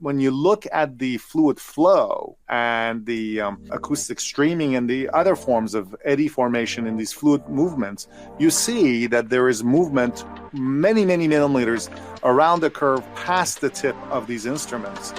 when you look at the fluid flow and the acoustic streaming and the other forms of eddy formation in these fluid movements, you see that there is movement many, many millimeters around the curve past the tip of these instruments.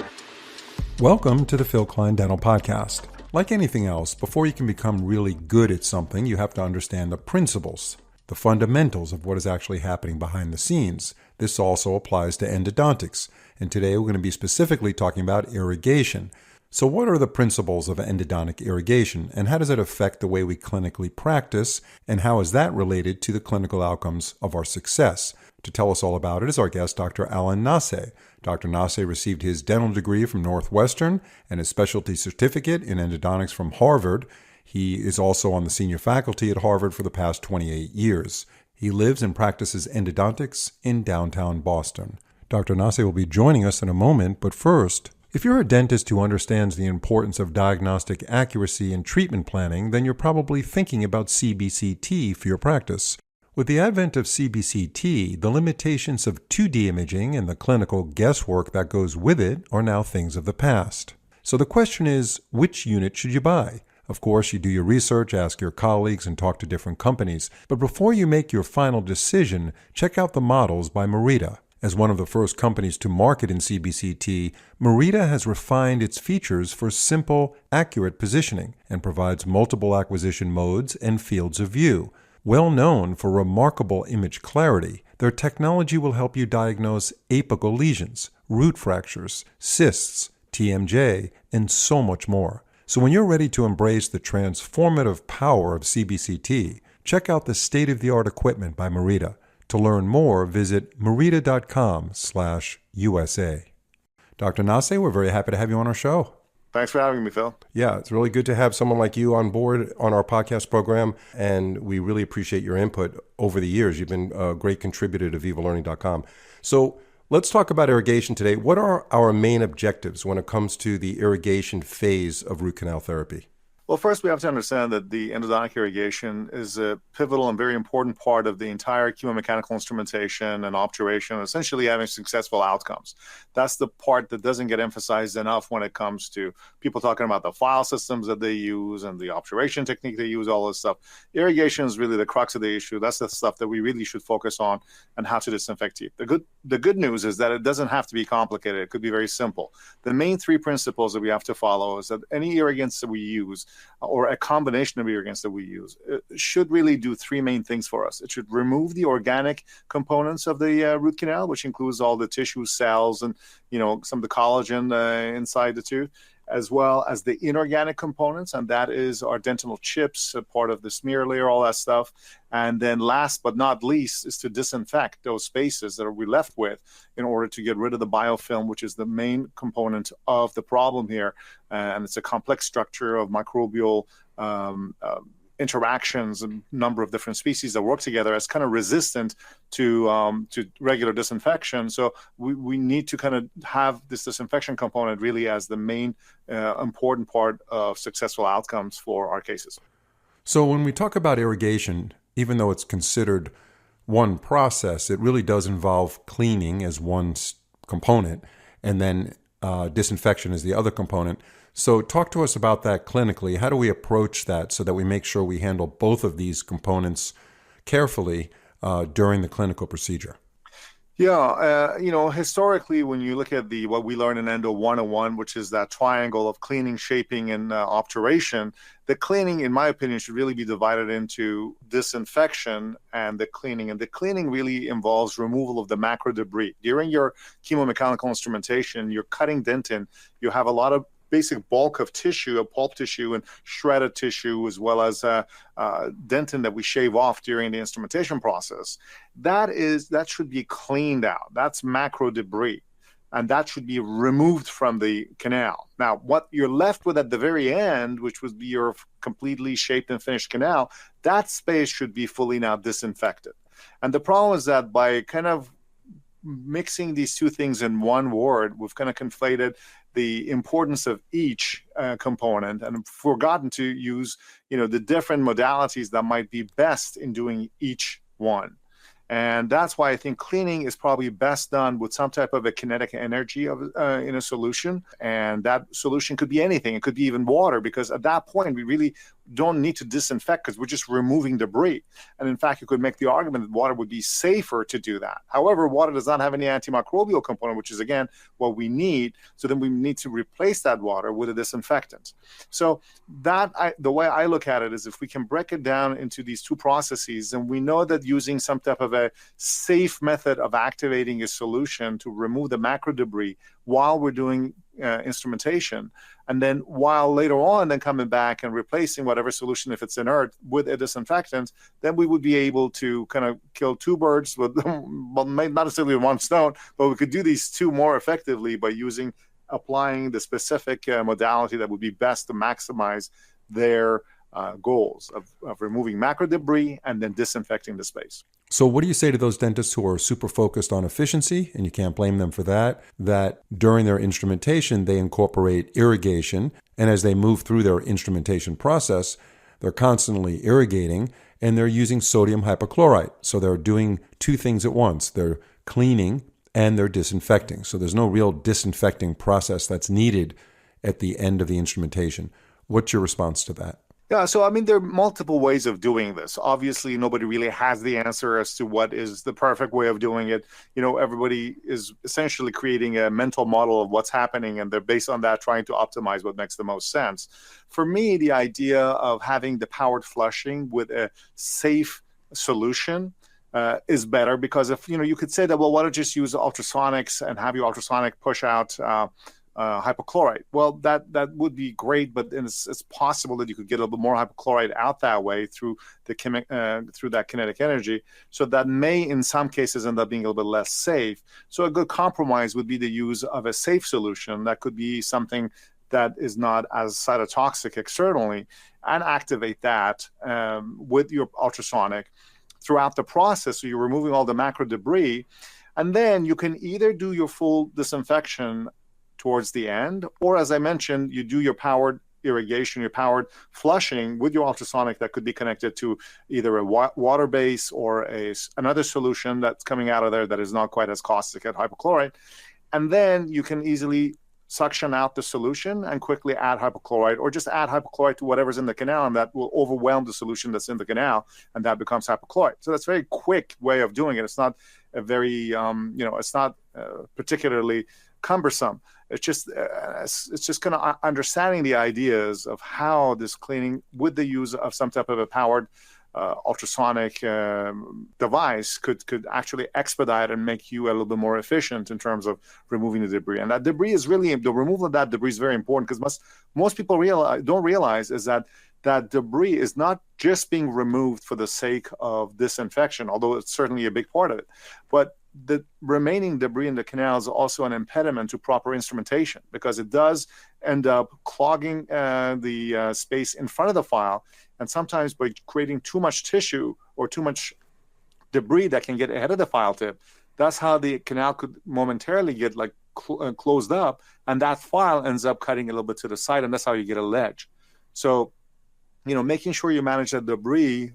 Welcome to the Phil Klein Dental Podcast. Like anything else, before you can become really good at something, you have to understand the principles, the fundamentals of what is actually happening behind the scenes. This also applies to endodontics, and today we're going to be specifically talking about irrigation. So what are the principles of endodontic irrigation, and how does it affect the way we clinically practice, and how is that related to the clinical outcomes of our success? To tell us all about it is our guest, Dr. Alan Nasseh. Dr. Nasseh received his dental degree from Northwestern and his specialty certificate in endodontics from Harvard. He is also on the senior faculty at Harvard for the past 28 years. He lives and practices endodontics in downtown Boston. Dr. Nasseh will be joining us in a moment, but first, if you're a dentist who understands the importance of diagnostic accuracy in treatment planning, then you're probably thinking about CBCT for your practice. With the advent of CBCT, the limitations of 2D imaging and the clinical guesswork that goes with it are now things of the past. So the question is, which unit should you buy? Of course, you do your research, ask your colleagues, and talk to different companies. But before you make your final decision, check out the models by Merida. As one of the first companies to market in CBCT, Merida has refined its features for simple, accurate positioning and provides multiple acquisition modes and fields of view. Well known for remarkable image clarity, their technology will help you diagnose apical lesions, root fractures, cysts, TMJ, and so much more. So when you're ready to embrace the transformative power of CBCT, check out the state-of-the-art equipment by Merida. To learn more, visit merida.com/USA. Dr. Nasseh, we're very happy to have you on our show. Thanks for having me, Phil. Yeah, it's really good to have someone like you on board on our podcast program, and we really appreciate your input over the years. You've been a great contributor to VivaLearning.com. So let's talk about irrigation today. What are our main objectives when it comes to the irrigation phase of root canal therapy? Well, first, we have to understand that the endodontic irrigation is a pivotal and very important part of the entire chemomechanical instrumentation and obturation, essentially having successful outcomes. That's the part that doesn't get emphasized enough when it comes to people talking about the file systems that they use and the obturation technique they use, all this stuff. Irrigation is really the crux of the issue. That's the stuff that we really should focus on and how to disinfect teeth. The good news is that it doesn't have to be complicated. It could be very simple. The main three principles that we have to follow is that any irrigants that we use, or a combination of irrigants that we use, should really do three main things for us. It should remove the organic components of the root canal, which includes all the tissue cells and some of the collagen inside the tooth, as well as the inorganic components, and that is our dentinal chips, a part of the smear layer, all that stuff. And then last but not least is to disinfect those spaces that we're left with in order to get rid of the biofilm, which is the main component of the problem here. And it's a complex structure of microbial interactions, a number of different species that work together as kind of resistant to regular disinfection. So we need to kind of have this disinfection component really as the main important part of successful outcomes for our cases. So when we talk about irrigation, even though it's considered one process, it really does involve cleaning as one component, and then disinfection is the other component. So talk to us about that clinically. How do we approach that so that we make sure we handle both of these components carefully during the clinical procedure? Yeah, historically, when you look at what we learn in Endo 101, which is that triangle of cleaning, shaping, and obturation, the cleaning, in my opinion, should really be divided into disinfection and the cleaning. And the cleaning really involves removal of the macro debris. During your chemomechanical instrumentation, you're cutting dentin, you have a lot of basic bulk of tissue, a pulp tissue and shredded tissue, as well as dentin that we shave off during the instrumentation process. That should be cleaned out. That's macro debris, and that should be removed from the canal. Now, what you're left with at the very end, which would be your completely shaped and finished canal, that space should be fully now disinfected. And the problem is that by kind of mixing these two things in one word, we've kind of conflated the importance of each component and forgotten to use, the different modalities that might be best in doing each one. And that's why I think cleaning is probably best done with some type of a kinetic energy in a solution. And that solution could be anything. It could be even water, because at that point, we really don't need to disinfect because we're just removing debris. And in fact, you could make the argument that water would be safer to do that. However, water does not have any antimicrobial component, which is, again, what we need. So then we need to replace that water with a disinfectant. So the way I look at it is, if we can break it down into these two processes, and we know that using some type of a safe method of activating a solution to remove the macro debris while we're doing instrumentation, and then while later on then coming back and replacing whatever solution, if it's inert, with a disinfectant, then we would be able to kind of kill two birds with, well, not necessarily one stone, but we could do these two more effectively by applying the specific modality that would be best to maximize their goals of removing macro debris and then disinfecting the space. So what do you say to those dentists who are super focused on efficiency, and you can't blame them for that during their instrumentation, they incorporate irrigation, and as they move through their instrumentation process, they're constantly irrigating, and they're using sodium hypochlorite. So they're doing two things at once. They're cleaning and they're disinfecting. So there's no real disinfecting process that's needed at the end of the instrumentation. What's your response to that? Yeah, so I mean, there are multiple ways of doing this. Obviously, nobody really has the answer as to what is the perfect way of doing it. Everybody is essentially creating a mental model of what's happening, and they're based on that trying to optimize what makes the most sense. For me, the idea of having the powered flushing with a safe solution is better, because if you could say that, well, why don't you just use ultrasonics and have your ultrasonic push out hypochlorite? Well, that would be great, but it's possible that you could get a little bit more hypochlorite out that way through through that kinetic energy. So that may, in some cases, end up being a little bit less safe. So a good compromise would be the use of a safe solution that could be something that is not as cytotoxic externally, and activate that with your ultrasonic throughout the process. So you're removing all the macro debris, and then you can either do your full disinfection towards the end, or, as I mentioned, you do your powered irrigation, your powered flushing with your ultrasonic that could be connected to either a water base or another solution that's coming out of there that is not quite as caustic as hypochlorite. And then you can easily suction out the solution and quickly add hypochlorite, or just add hypochlorite to whatever's in the canal, and that will overwhelm the solution that's in the canal, and that becomes hypochlorite. So that's a very quick way of doing it. It's not a very, it's not particularly cumbersome. It's just kind of understanding the ideas of how this cleaning with the use of some type of a powered ultrasonic device could actually expedite and make you a little bit more efficient in terms of removing the debris. And that debris is really, the removal of that debris is very important, because most people don't realize is that debris is not just being removed for the sake of disinfection, although it's certainly a big part of it, but the remaining debris in the canal is also an impediment to proper instrumentation, because it does end up clogging the space in front of the file. And sometimes by creating too much tissue or too much debris that can get ahead of the file tip, that's how the canal could momentarily get closed up, and that file ends up cutting a little bit to the side, and that's how you get a ledge. So making sure you manage that debris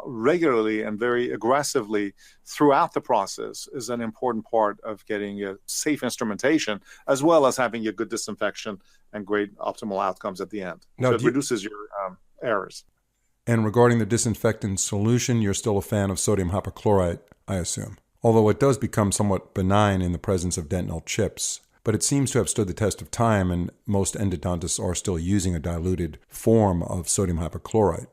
regularly and very aggressively throughout the process is an important part of getting a safe instrumentation, as well as having a good disinfection and great optimal outcomes at the end. Now, so it reduces your errors. And regarding the disinfectant solution, you're still a fan of sodium hypochlorite, I assume, although it does become somewhat benign in the presence of dentinal chips. But it seems to have stood the test of time, and most endodontists are still using a diluted form of sodium hypochlorite.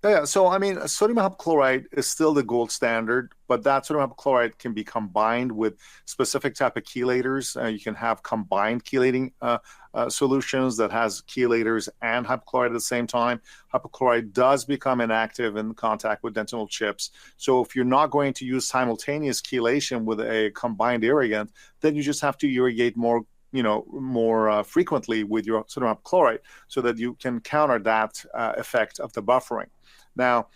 Yeah, so I mean, sodium hypochlorite is still the gold standard, but that sodium hypochlorite can be combined with specific type of chelators. You can have combined chelating solutions that has chelators and hypochlorite at the same time. Hypochlorite does become inactive in contact with dentinal chips. So if you're not going to use simultaneous chelation with a combined irrigant, then you just have to irrigate more frequently with your sodium hypochlorite, so that you can counter that effect of the buffering. Now,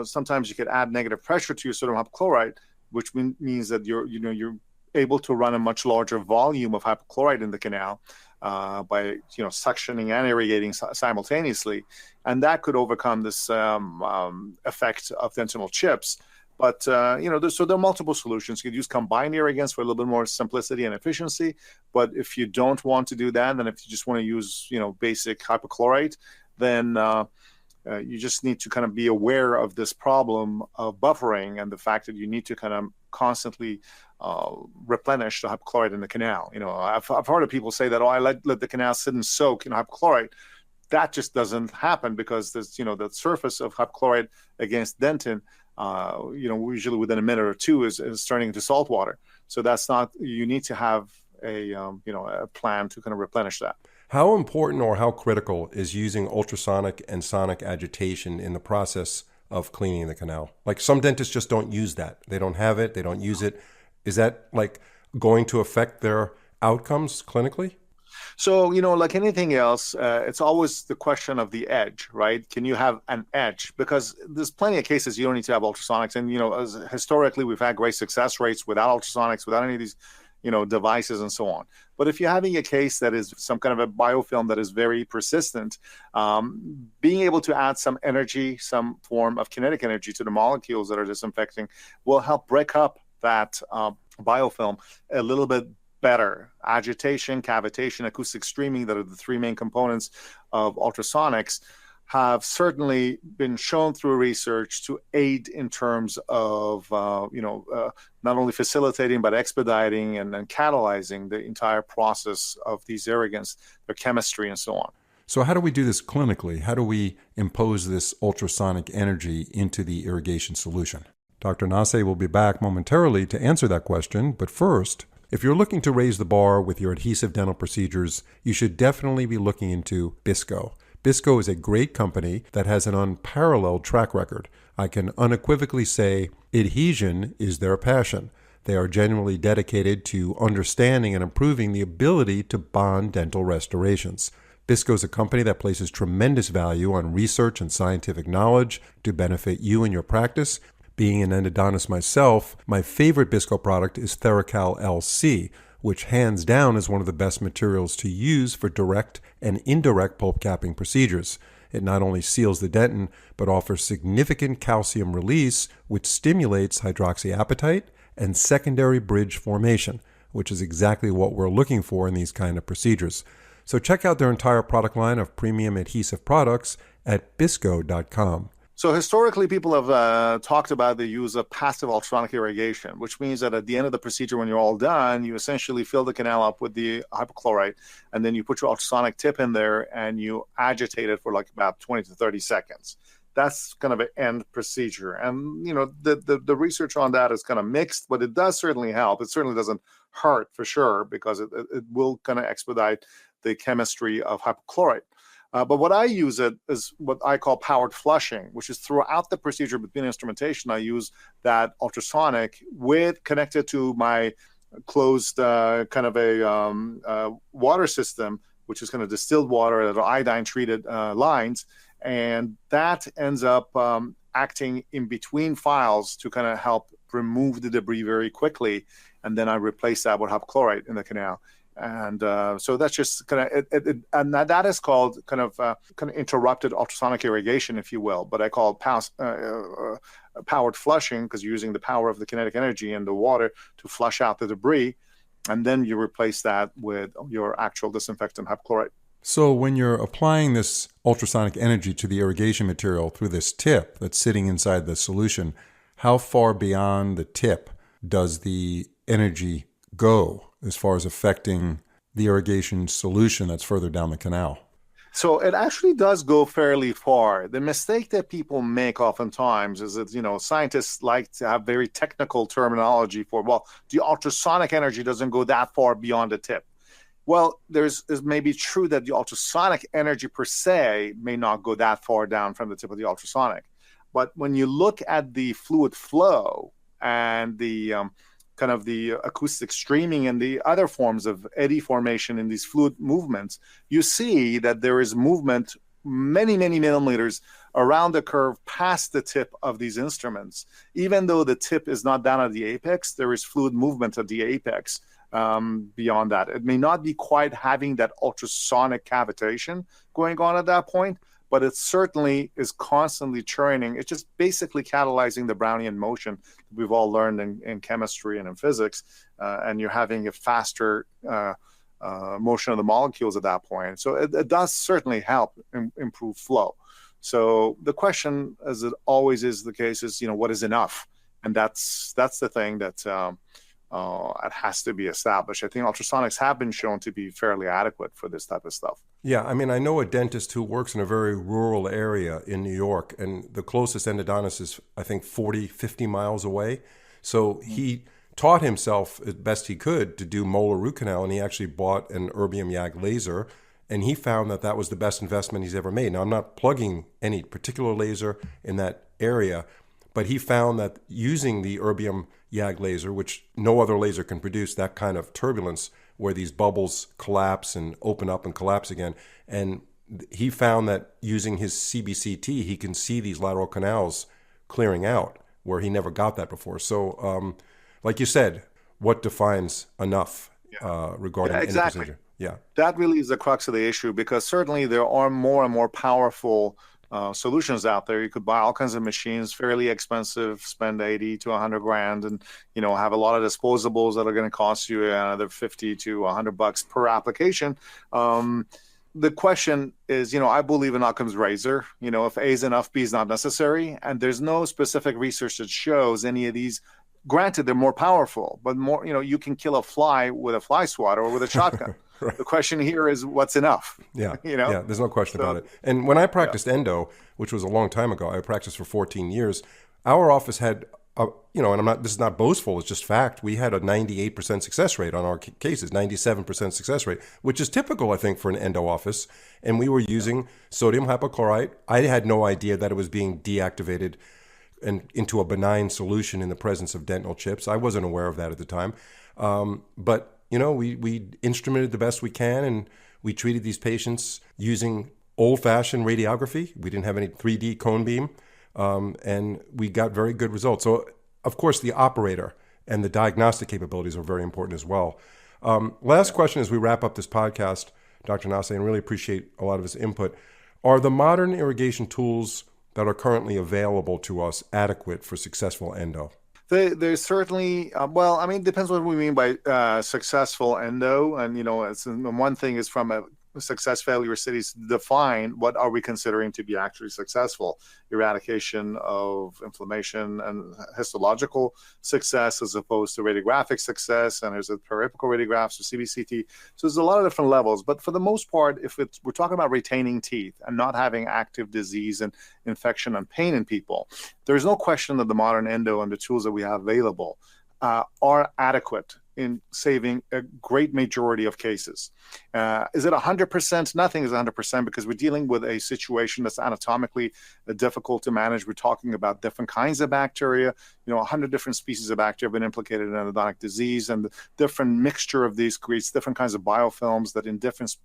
sometimes you could add negative pressure to your sodium hypochlorite, which means that you're able to run a much larger volume of hypochlorite in the canal by suctioning and irrigating simultaneously, and that could overcome this effect of dentinal chips. But so there are multiple solutions. You could use combined irrigants for a little bit more simplicity and efficiency. But if you don't want to do that, then if you just want to use basic hypochlorite, then you just need to kind of be aware of this problem of buffering and the fact that you need to kind of constantly replenish the hypochlorite in the canal. I've heard of people say that, I let the canal sit and soak in hypochlorite. That just doesn't happen because there's, the surface of hypochlorite against dentin, usually within a minute or two is turning into salt water. So that's not, you need to have a plan to kind of replenish that. How important or how critical is using ultrasonic and sonic agitation in the process of cleaning the canal? Like some dentists just don't use that. They don't have it. They don't use it. Is that like going to affect their outcomes clinically? So, like anything else, it's always the question of the edge, right? Can you have an edge? Because there's plenty of cases you don't need to have ultrasonics. And, historically, we've had great success rates without ultrasonics, without any of these, devices and so on. But if you're having a case that is some kind of a biofilm that is very persistent, being able to add some energy, some form of kinetic energy to the molecules that are disinfecting will help break up that biofilm a little bit better. Agitation, cavitation, acoustic streaming, that are the three main components of ultrasonics, have certainly been shown through research to aid in terms of, not only facilitating, but expediting and catalyzing the entire process of these irrigants, their chemistry, and so on. So how do we do this clinically? How do we impose this ultrasonic energy into the irrigation solution? Dr. Nasseh will be back momentarily to answer that question, but first, if you're looking to raise the bar with your adhesive dental procedures, you should definitely be looking into Bisco. Bisco is a great company that has an unparalleled track record. I can unequivocally say adhesion is their passion. They are genuinely dedicated to understanding and improving the ability to bond dental restorations. Bisco is a company that places tremendous value on research and scientific knowledge to benefit you and your practice. Being an endodontist myself, my favorite Bisco product is Theracal LC, which hands down is one of the best materials to use for direct and indirect pulp capping procedures. It not only seals the dentin, but offers significant calcium release, which stimulates hydroxyapatite and secondary bridge formation, which is exactly what we're looking for in these kind of procedures. So check out their entire product line of premium adhesive products at bisco.com. So historically, people have talked about the use of passive ultrasonic irrigation, which means that at the end of the procedure, when you're all done, you essentially fill the canal up with the hypochlorite, and then you put your ultrasonic tip in there and you agitate it for like about 20 to 30 seconds. That's kind of an end procedure. And, the research on that is kind of mixed, but it does certainly help. It certainly doesn't hurt for sure, because it will kind of expedite the chemistry of hypochlorite. But what I use it is what I call powered flushing, which is throughout the procedure between instrumentation, I use that ultrasonic connected to my closed kind of a water system, which is kind of distilled water at iodine-treated lines. And that ends up acting in between files to kind of help remove the debris very quickly. And then I replace that with hypochlorite in the canal. And so that's just kind of and that is called kind of interrupted ultrasonic irrigation, if you will. But I call it powered flushing, because you're using the power of the kinetic energy in the water to flush out the debris, and then you replace that with your actual disinfectant hypochlorite. So when you're applying this ultrasonic energy to the irrigation material through this tip that's sitting inside the solution, how far beyond the tip does the energy go as far as affecting the irrigation solution that's further down the canal? So it actually does go fairly far. The mistake that people make oftentimes is that, scientists like to have very technical terminology for, well, the ultrasonic energy doesn't go that far beyond the tip. Well, it may be true that the ultrasonic energy per se may not go that far down from the tip of the ultrasonic. But when you look at the fluid flow and the kind of the acoustic streaming and the other forms of eddy formation in these fluid movements, you see that there is movement many, many millimeters around the curve past the tip of these instruments. Even though the tip is not down at the apex, there is fluid movement at the apex beyond that. It may not be quite having that ultrasonic cavitation going on at that point, but it certainly is constantly churning. It's just basically catalyzing the Brownian motion that we've all learned in chemistry and in physics, and you're having a faster motion of the molecules at that point. So it does certainly help improve flow. So the question, as it always is the case, is, what is enough? And that's the thing that it has to be established. I think ultrasonics have been shown to be fairly adequate for this type of stuff. Yeah, I mean, I know a dentist who works in a very rural area in New York, and the closest endodontist is, I think, 40, 50 miles away. So he taught himself as best he could to do molar root canal, and he actually bought an erbium YAG laser, and he found that that was the best investment he's ever made. Now, I'm not plugging any particular laser in that area, but he found that using the erbium YAG laser, which no other laser can produce that kind of turbulence where these bubbles collapse and open up and collapse again, and he found that using his CBCT, he can see these lateral canals clearing out where he never got that before. So, like you said, what defines enough regarding any procedure? Yeah, that really is the crux of the issue, because certainly there are more and more powerful solutions out there. You could buy all kinds of machines, fairly expensive, spend 80 to 100 grand, and have a lot of disposables that are going to cost you another 50 to 100 bucks per application. The question is, I believe in Occam's razor. If A is enough, B is not necessary, and there's no specific research that shows any of these. Granted, they're more powerful, but more, you can kill a fly with a fly swatter or with a shotgun. Right. The question here is, what's enough? Yeah, yeah, there's no question about it. And when I practiced endo, which was a long time ago, I practiced for 14 years. Our office had, and this is not boastful, it's just fact. We had a 98% success rate on our cases, 97% success rate, which is typical, I think, for an endo office. And we were using sodium hypochlorite. I had no idea that it was being deactivated and into a benign solution in the presence of dental chips. I wasn't aware of that at the time. But we instrumented the best we can, and we treated these patients using old-fashioned radiography. We didn't have any 3D cone beam, and we got very good results. So, of course, the operator and the diagnostic capabilities are very important as well. Last question as we wrap up this podcast, Dr. Nasseh, and really appreciate a lot of his input. Are the modern irrigation tools that are currently available to us adequate for successful endo? There's certainly, it depends what we mean by successful endo. And, one thing is from a success failure studies define what are we considering to be actually successful. Eradication of inflammation and histological success as opposed to radiographic success, and there's a periapical radiographs or CBCT. So there's a lot of different levels, but for the most part, if we're talking about retaining teeth and not having active disease and infection and pain in people, there's no question that the modern endo and the tools that we have available are adequate in saving a great majority of cases. Is it 100%? Nothing is 100%, because we're dealing with a situation that's anatomically difficult to manage. We're talking about different kinds of bacteria. 100 different species of bacteria have been implicated in endodontic disease, and the different mixture of these creates different kinds of biofilms that in different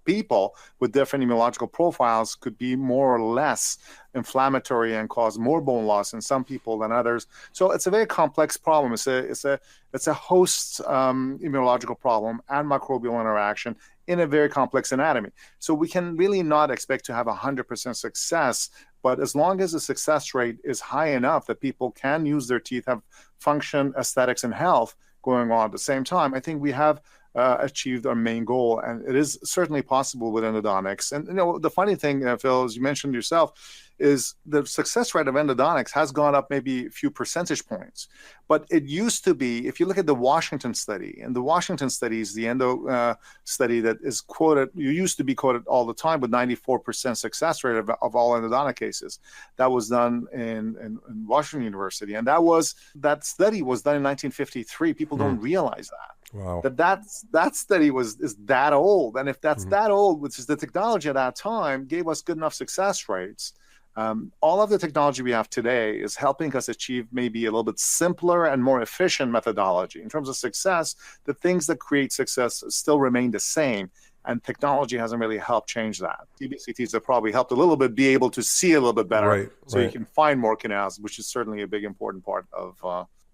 people with different immunological profiles could be more or less inflammatory and cause more bone loss in some people than others. So it's a very complex problem. It's a host immunological problem and microbial interaction in a very complex anatomy. So we can really not expect to have 100% success, but as long as the success rate is high enough that people can use their teeth, have function, aesthetics, and health going on at the same time, I think we have achieved our main goal, and it is certainly possible with endodontics. And the funny thing, Phil, as you mentioned yourself, is the success rate of endodontics has gone up maybe a few percentage points. But it used to be, if you look at the Washington study, and the Washington study is the endo study that is quoted, you used to be quoted all the time with 94% success rate of all endodontic cases. That was done in Washington University. And that study was done in 1953. People don't realize that. Wow. That study is that old. And if that's that old, which is the technology at that time, gave us good enough success rates, all of the technology we have today is helping us achieve maybe a little bit simpler and more efficient methodology. In terms of success, the things that create success still remain the same, and technology hasn't really helped change that. CBCTs have probably helped a little bit be able to see a little bit better, you can find more canals, which is certainly a big important part of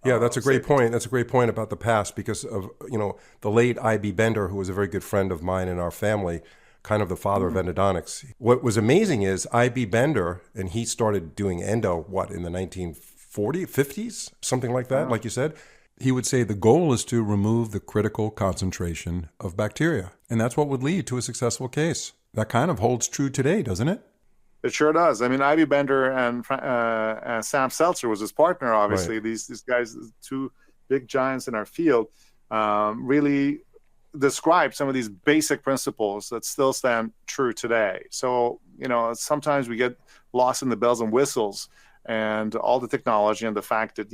yeah, that's a great point. That's a great point about the past, because of the late I.B. Bender, who was a very good friend of mine and our family, kind of the father of endodontics. What was amazing is I.B. Bender, and he started doing endo, in the 1940s, 50s, something like that, like you said. He would say the goal is to remove the critical concentration of bacteria. And that's what would lead to a successful case. That kind of holds true today, doesn't it? It sure does. I mean, Ivy Bender and Sam Seltzer was his partner, obviously. Right. These guys, two big giants in our field, really describe some of these basic principles that still stand true today. So, sometimes we get lost in the bells and whistles and all the technology and the fact that,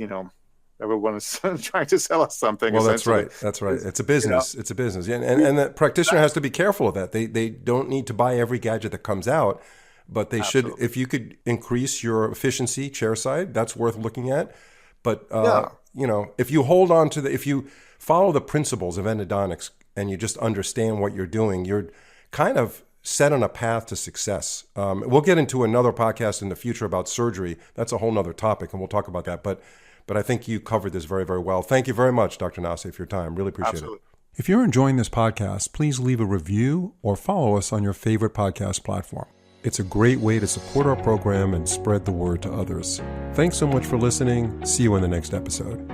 everyone is trying to sell us something. Well, that's right. That's right. It's a business. It's a business. And the practitioner has to be careful of that. They don't need to buy every gadget that comes out, but they should, if you could increase your efficiency chairside, that's worth looking at. But, if you hold on to if you follow the principles of endodontics and you just understand what you're doing, you're kind of set on a path to success. We'll get into another podcast in the future about surgery. That's a whole nother topic, and we'll talk about that. But I think you covered this very, very well. Thank you very much, Dr. Nasseh, for your time. Really appreciate it. If you're enjoying this podcast, please leave a review or follow us on your favorite podcast platform. It's a great way to support our program and spread the word to others. Thanks so much for listening. See you in the next episode.